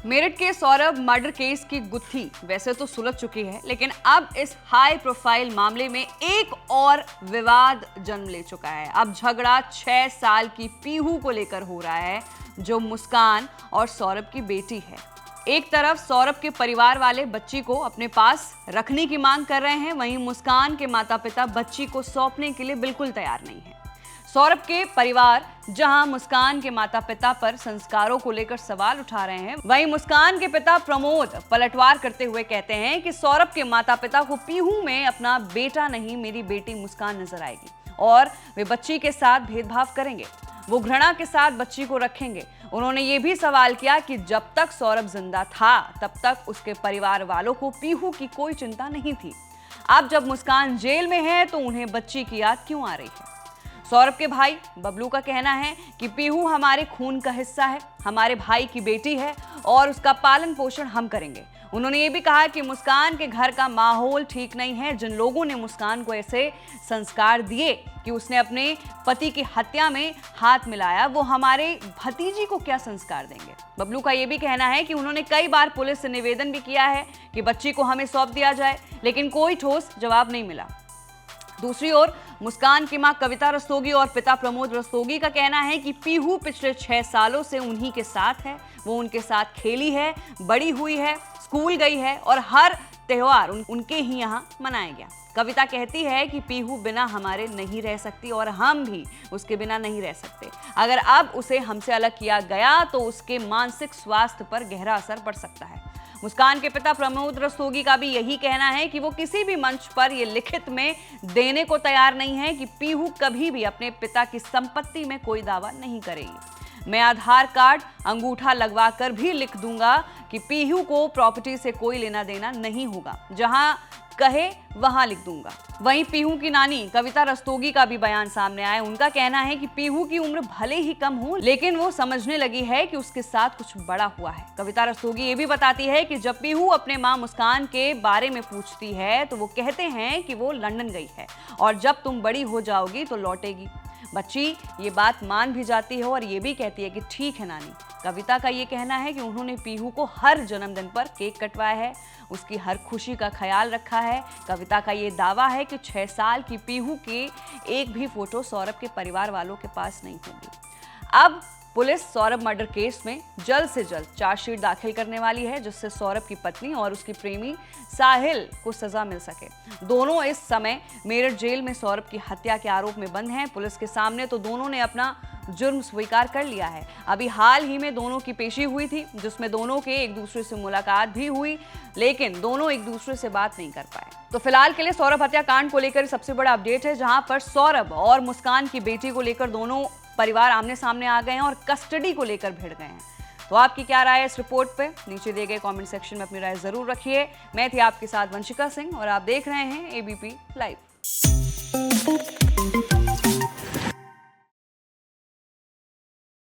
मेरठ के Saurabh murder case की गुत्थी वैसे तो सुलझ चुकी है, लेकिन अब इस हाई प्रोफाइल मामले में एक और विवाद जन्म ले चुका है। अब झगड़ा 6 साल की पीहू को लेकर हो रहा है, जो मुस्कान और सौरभ की बेटी है। एक तरफ सौरभ के परिवार वाले बच्ची को अपने पास रखने की मांग कर रहे हैं, वहीं मुस्कान के माता पिता बच्ची को सौंपने के लिए बिल्कुल तैयार नहीं है। सौरभ के परिवार जहां मुस्कान के माता पिता पर संस्कारों को लेकर सवाल उठा रहे हैं, वहीं मुस्कान के पिता प्रमोद पलटवार करते हुए कहते हैं कि सौरभ के माता पिता को पीहू में अपना बेटा नहीं, मेरी बेटी मुस्कान नजर आएगी और वे बच्ची के साथ भेदभाव करेंगे। वो घृणा के साथ बच्ची को रखेंगे। उन्होंने ये भी सवाल किया कि जब तक सौरभ जिंदा था तब तक उसके परिवार वालों को पीहू की कोई चिंता नहीं थी। अब जब मुस्कान जेल में है तो उन्हें बच्ची की याद क्यों आ रही है। सौरभ के भाई बबलू का कहना है कि पीहू हमारे खून का हिस्सा है, हमारे भाई की बेटी है और उसका पालन पोषण हम करेंगे। उन्होंने ये भी कहा कि मुस्कान के घर का माहौल ठीक नहीं है। जिन लोगों ने मुस्कान को ऐसे संस्कार दिए कि उसने अपने पति की हत्या में हाथ मिलाया, वो हमारे भतीजी को क्या संस्कार देंगे। बबलू का ये भी कहना है कि उन्होंने कई बार पुलिस से निवेदन भी किया है कि बच्ची को हमें सौंप दिया जाए, लेकिन कोई ठोस जवाब नहीं मिला। दूसरी ओर मुस्कान की मां कविता रस्तोगी और पिता प्रमोद रस्तोगी का कहना है कि पीहू पिछले 6 सालों से उन्हीं के साथ है। वो उनके साथ खेली है, बड़ी हुई है, स्कूल गई है और हर त्योहार उनके ही यहां मनाया गया। कविता कहती है कि पीहू बिना हमारे नहीं रह सकती और हम भी उसके बिना नहीं रह सकते। अगर अब उसे हमसे अलग किया गया तो उसके मानसिक स्वास्थ्य पर गहरा असर पड़ सकता है। मुस्कान के पिता प्रमोद रस्तोगी का भी यही कहना है कि वो किसी भी मंच पर ये लिखित में देने को तैयार नहीं है कि पीहू कभी भी अपने पिता की संपत्ति में कोई दावा नहीं करेगी। मैं आधार कार्ड, अंगूठा लगवा कर भी लिख दूंगा कि पीहू को प्रॉपर्टी से कोई लेना देना नहीं होगा, जहां कहे वहां लिख दूंगा। वहीं पीहू की नानी कविता रस्तोगी का भी बयान सामने आया। उनका कहना है कि पीहू की उम्र भले ही कम हो, लेकिन वो समझने लगी है कि उसके साथ कुछ बड़ा हुआ है। कविता रस्तोगी ये भी बताती है कि जब पीहू अपने मां मुस्कान के बारे में पूछती है तो वो कहते हैं कि वो लंदन गई है और जब तुम बड़ी हो जाओगी तो लौटेगी। बच्ची ये बात मान भी जाती है और ये भी कहती है कि ठीक है नानी। कविता का ये कहना है कि उन्होंने पीहू को हर जन्मदिन पर केक कटवाया है, उसकी हर खुशी का ख्याल रखा है। कविता का ये दावा है कि 6 साल की पीहू की एक भी फोटो सौरभ के परिवार वालों के पास नहीं होगी। अब पुलिस सौरभ मर्डर केस में जल्द से जल्द चार्जशीट दाखिल करने वाली है, जिससे सौरभ की पत्नी और उसकी प्रेमी साहिल को सजा मिल सके। दोनों इस समय मेरठ जेल में सौरभ की हत्या के आरोप में बंद हैं। पुलिस के सामने तो दोनों ने अपना जुर्म स्वीकार कर लिया है। अभी हाल ही में दोनों की पेशी हुई थी, जिसमें दोनों के एक दूसरे से मुलाकात भी हुई, लेकिन दोनों एक दूसरे से बात नहीं कर पाए। तो फिलहाल के लिए सौरभ हत्याकांड को लेकर सबसे बड़ा अपडेट है, जहां पर सौरभ और मुस्कान की बेटी को लेकर दोनों परिवार आमने सामने आ गए हैं और कस्टडी को लेकर भिड़ गए हैं। तो आपकी क्या राय है इस रिपोर्ट पे? नीचे दिए गए कमेंट सेक्शन में अपनी राय जरूर रखिए। मैं थी आपके साथ वंशिका सिंह और आप देख रहे हैं एबीपी लाइव।